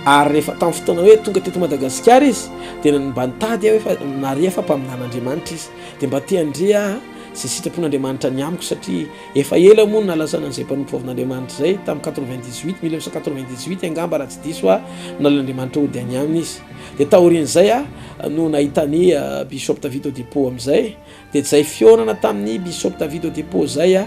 ary rehefa tamin'ny fotoana hoe tonga teto Madagasikara izy dia mba nitady hoe naria fa mpaminan'Andriamanitra izy dia mba te handrea zay sitrapon'Andriamanitra ny amiko satria efa ela moa nalazana an'izay mpanompo vavin'Andriamanitra zay tamin'ny 1998 angamba raha tsy diso nalan'Andriamanitra ody any aminy izy dia taorian'izay no nahitany Bishop David Odepo amin'izay dia zay fionana tamin'ny Bishop David Odepo zay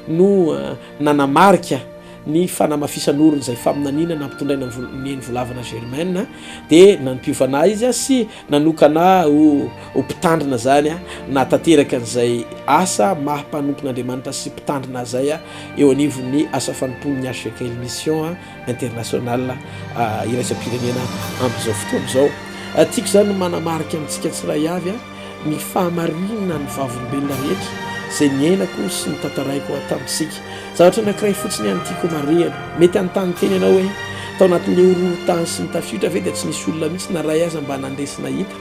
no nanamarika ny fanamafisan'orony zay faminanina nampitondraina ny volavana Germaine dia nanampiovana izy sy nanokana ho mpitandrina zany na tanteraka an'izay asa mahampanompon'Andriamanitra sy mpitandrina zay eo anivon'ny asa fanompon'ny HCK mission internationale iraisam-pirenena amin'izao fotoana izao. Tiako zany manamarika amintsika tsiray avy ny fahamarinana ny vavolombelona rehetra zay niainako sy ny tantaraiko tamintsika. Zavatra anankiray fotsiny any tiako marihana mety anontany teny ianao hoe tao anatin'ny horohorontany sy ny tafiotra ve dia tsy nisy olona mihitsy na ray aza mba nandesina hita.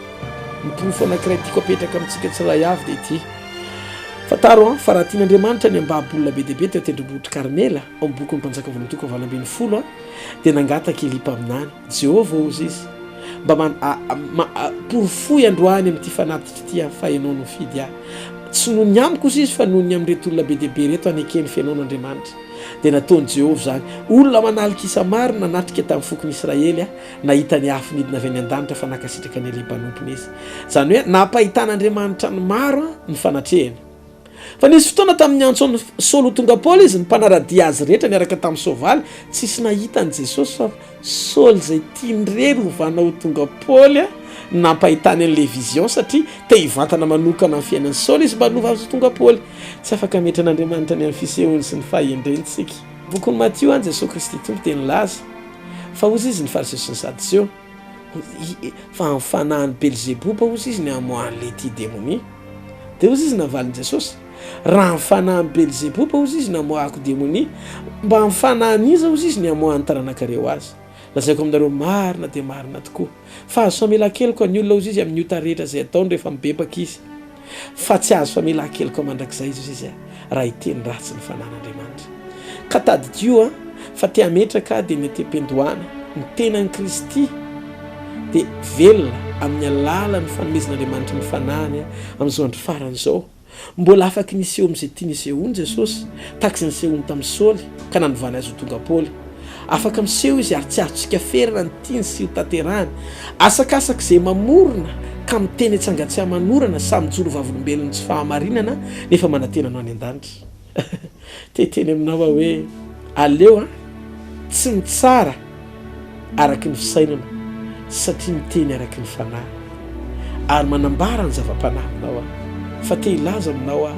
Ny porofo anankiray tiako apetraka amintsika tsiray avy dia ity fataro fa raha tian'Andriamanitra ny ambabolona be dia be teo tendrombohitra Karmela ao amin'ny boky ny mpanjaka voalohany toko 20 dia nangataka Elipa aminany Jehova ozy izy mba porofoy androany amin'ity fanatitra ity fa ianao no fidy tsy noho ny amiko izy fa noho ny amin'reto olona be dehibe reto anekeny fiainaon'Andriamanitra dia nataony Jehova zany olona manalika isa maro nanatrika tamin'ny fokony Israely nahita ny afo nidina avy any an-danitra fa nakasitraka ny Elipa nompony izy zany hoe nampahitan'Andriamanitra ny maro ny fanatrehany. Fa nisy fotoana tamin'ny antsoiny Saolo tonga Paoly izy ny mpanaradia azy rehetra niaraka tamin'ny soavaly tsisy nahita an' Jesosy fa Saolo zay tiandrery ovanao tonga Paoly nampahitany an'le vision satria te hivantana manokana amin'ny fiainan'ny Saolo izy mba hanova azy tonga Paoly tsy afaka metran'Andriamanitra ny amin'ny fisehony sy ny fahendrentsika. Bokon'ny Matthieu any Jesosy Kristy tompo teny laza fa ozy izy ny fariseo sy ny sadiseo fa amin'ny fanahin'ny Belzeboba ozy izy ny amohan'le ty démonie dia ozy izy navalin'i Jesosy raha amin'ny fanahin'ny Belzeboba ozy izy namoahako démonie mba amin'ny fanahiniza ozy izy ny amohan'ny taranakareo azy. Lazaiko aminareo marina dia marina tokoa fa azo famela-keloka ny olona ozy izy amin'ny ota rehetra zay ataony rehefa mibebaka izy fa tsy azo famela-keloka mandrakizay izy raha hiteny ratsy ny fanan'Andriamanitra ka tadidio fa te hametraka dia ny te-pendohana ny tenan'i Kristy dia velona amin'ny alalan'ny fanomezan'Andriamanitra ny fanahany amin'izao andro faran'izao mbola afaka niseho amin'izay tia nisehony Jesosy tahaka izay nisehony tamin'ny Saoly ka nanovana azy ho tonga Paoly. Afaka miseho izy ary tsy azotsika ferina ny tiany sy ho tanterahany asakasaka izay mamorona ka miteny atsangatsy manorana samy joro vavolombelony tsy fahamarinana nefa manantenanao any an-danitra. Teteny aminao hoe aleo tsy mitsara araky ny fisainana satria miteny araky ny fanahy ary manambara ny zava-panahinao fa te hilaza aminao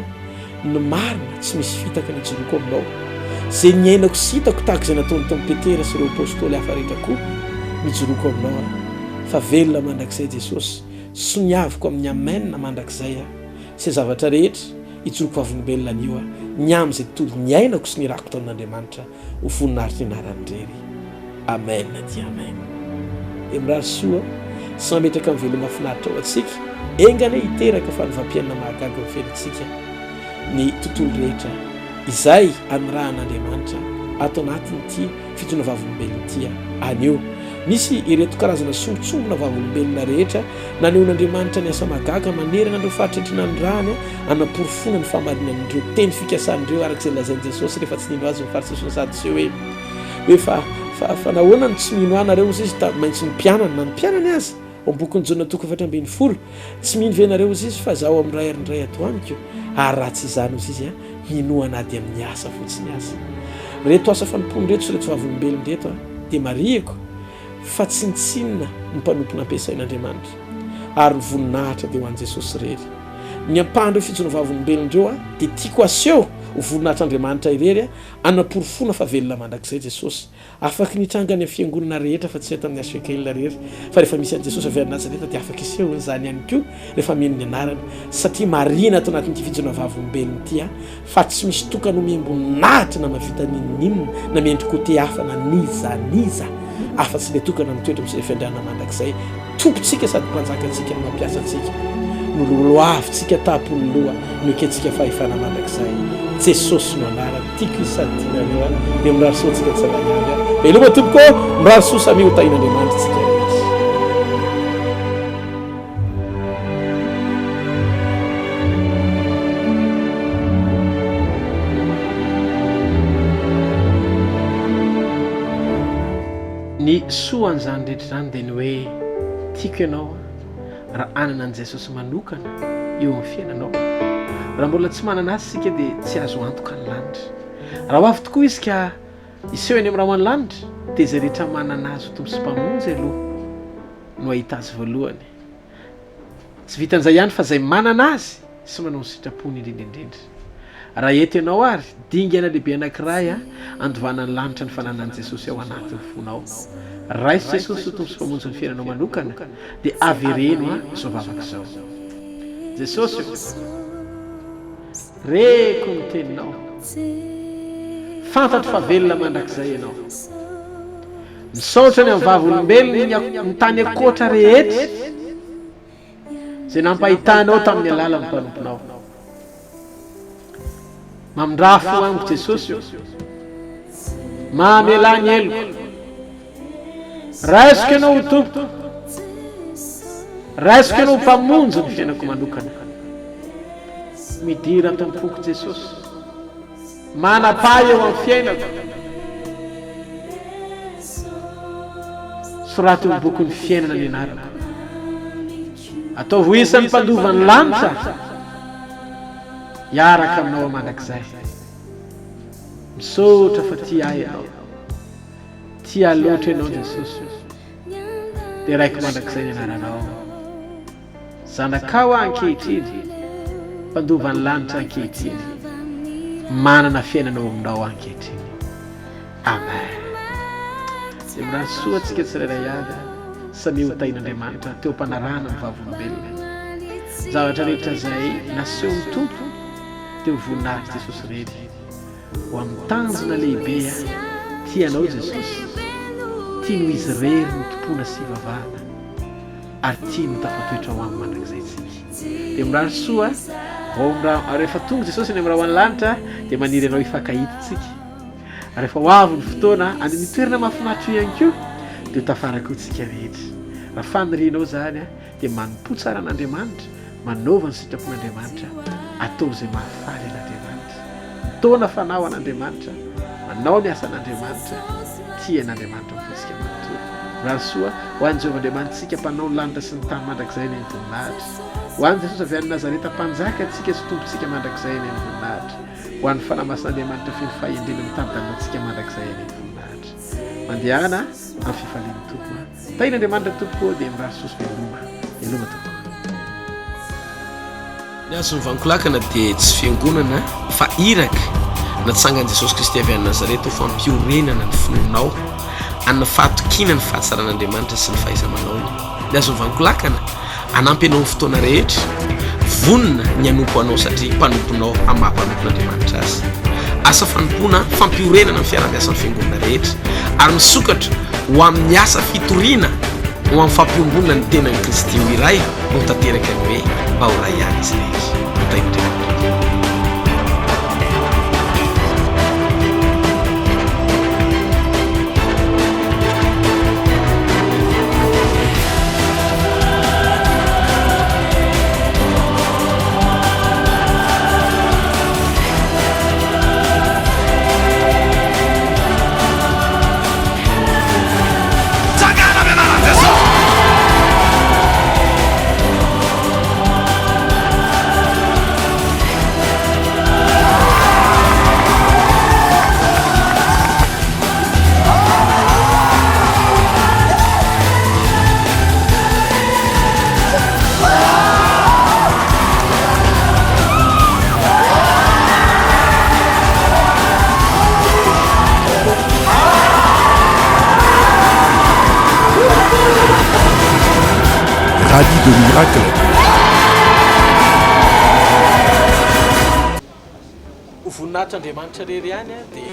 ny marina tsy misy fitaka ny joroko aminao zay niainako sy hitako tahaka izay nataony tamin'ny Petera sy ireo apôstôly hafa rehetra koa mijoroako aminao fa velona mandrakizay Jesosy sy niaviko amin'ny amen mandrakizay sy zavatra rehetra ijoroko vavolombelona anio ny amin'izay tontolo niainako sy nirako tamin'Andriamanitra ho voninahitry ny anarany rery. Amen dia amen. Dia mirary soa sy mametraka amin'ny veloma mahafinaritra ao antsika engany hiteraka fanovampiainana mahagaga amin'ny fiainantsika ny tontolo rehetra izay anirahan'Andriamanitra ato anatin'ity fitona vavolombelona ity anio. Misy ireto karazana sombitsombona vavolombelona rehetra naneon'Andriamanitra ny asa mahagaga manerana andreo fahatretrana ny rany anaporofona ny fahamarinan'ireo teny fikasan'ireo arak'izay lazain'i Jesosy rehefa tsy nino azy ny fariseo sy ny sadiseo hoe fa nahoana ny tsy mino anareo izy maintsy ny mpianana na ny mpianany azy ao bokony Jona 4:20 tsy mino venareo izy fa zaho amin'ny ray arindray ato amiko ary raha tsy izany izy izy minoana ady amin'ny asa fotsiny azy. Reto asa fanompony reto sy reto vavolombelona reto dia marihako fa tsy nitsinona ny mpanompo nampiasain'Andriamanitra ary ny voninahitra dia ho an'i Jesosy rery. Ny ampahandreo fitsona vavolombelondreo dia tiako aseho ho voninahitr'Andriamanitra irery anaporofona fa velona mandrakizay Jesosy afaka nitrangany amin'ny fiangonana rehetra fa tsy eto amin'ny HCK rery fa rehefa misy an'i Jesosy avy Nazareta dia afaka isehony izany ihany koa rehefa mino ny anarany satria marina ato anatin'ity fitsona vavolombelona ity fa tsy misy tokana miambonahitra na mavita ninina na miendry kote hafa na niza afa-tsy le tokana mitoetra misy fiandrana mandrakizay tompontsika sady mpanjakantsika ny mampiasa antsika nololoavintsika tapony loha noekentsika fahefana mandrakizay Jesosy no anarany tiako izy sady tianareo dia mirary soantsika tsiraiavy veloma tompoko mirary sosa miotain'andriamanitra tsika rehetra. Ny soan'izany rehetra zany dia ny hoe tiako ianao raha anana an' Jesosy manokana eo amin'ny fiainanao. Raha mbola tsy manana azy sika dia tsy azo antoka ny lanitra. Raha ho avy tokoa izy ka iseho eny amin'ny raha ho any lanitra dia izay rehetra manana azy ho tompo sy mpamonjy aloha no ahita azy voalohany. Tsy vitan'izay ihany fa izay manana azy sy manao ny sitrapony indrindraindrindra. Raha eto ianao ary dingana lehibe anankiray andovana ny lanitra ny fananan'i Jesosy ao anatin'ny fonao. Raisy Jesosy ho tompo sy mpamonjy ny fiainanao manokana dia avereno izao vavaka izao. Jesosy reko ny teninao, fantatro fa velona mandrakizay ianao, misaotra ny amin'ny vavolombelona ny tany akoatra rehetra izay nampahitanao tamin'ny alalan'ny mpanomponao. Mamindrafo amiko Jesosy mamelany eloko, raisiko ianao ho tompo, raisiko ianao ho mpamonjy ny fiainako manokana. Midira tompoko Jesosy, manapa eo amin'ny fiainako, sorato ny boky ny fiainana ny anarako, ataovy ho isan'ny mpandovan'ny lanitra hiaraka aminao mandrakizay. Misaotra fa tia ianao, tia loatra ianao Jesosy, dia raiko mandrakizay ny anaranao. Zanakao ankehitriny, mpandovan'ny lanitra ankehitriny, manana fiainanao aminao ankehitriny. Amen. Dia mirary soa antsika tsirairay avy samy hotain'Andriamanitra teo ampanarahana ny vavolombelona. Zavatra rehetra izay naseho ny tompo teo voninahitra Jesosy rehetra ho amin'ny tanjona lehibe tianao Jesosy, tiano izy rery ny tompona sy vavahana ary tiano tafatoetra ho amin'ny mandrakizay tsika. Dia mirary soa rehefa tonga Jesosy ny amin'ny raha ho any lanitra dia maniry ianao hifankahitsika. Rehefa ho avy ny fotoana any ny toerana mahafinaritra ihany koa dia ho tafaraka tsika rehetra. Raha fanirianao zany dia manompo tsara an'Andriamanitra, manaova ny sitrapon'Andriamanitra, atao izay mahafaly an'Andriamanitra, taona fanao an'Andriamanitra, manao ny asan'Andriamanitra, tia an'Andriamanitra mifosika manontolo. Raha soa ho an'i Jehovahandriamanitra tsika mpanao ny lanitra sy ny tany mandrakizay ny voninahitra, ho an'i Jesosy avy any Nazareta mpanjaka antsika sy tompontsika mandrakizay ny voninahitra, ho an'ny fanamasin'Andriamanitra feno fahendrena mitandana antsika mandrakizay ny voninahitra. Mandehana amin'ny fifalian'ny tompona. Tain'Andriamanitra tompoko dia mirary soso veloma tompoko. Ny azon'ny vankolakana dia tsy fiangonana fa iraka natsangan'i Jesosy Kristy avy any Nazareta ho fampiorenana ny finonao an'ny fahatokina ny fahatsaran'Andriamanitra sy ny fahaiza-manaony. Ny azon'ny vankolakana anampy anao ny fotoana rehetra, vonona ny anompo anao satria mpanomponao amin'ny maha-mpanompon'Andriamanitra azy. Asa fanompona fampiorenana ny fiara-miasan'ny fiangonana rehetra ary misokatra ho amin'ny asa fitoriana ho amin'ny fampiomborona ny tenan'i Kristy ho iray no tanteraka ny hoe mba ho ray ihany izy rehetra. Tain'Andriamanitra. Radio de miracle. Voninahitran'Andriamanitra rery ihany dia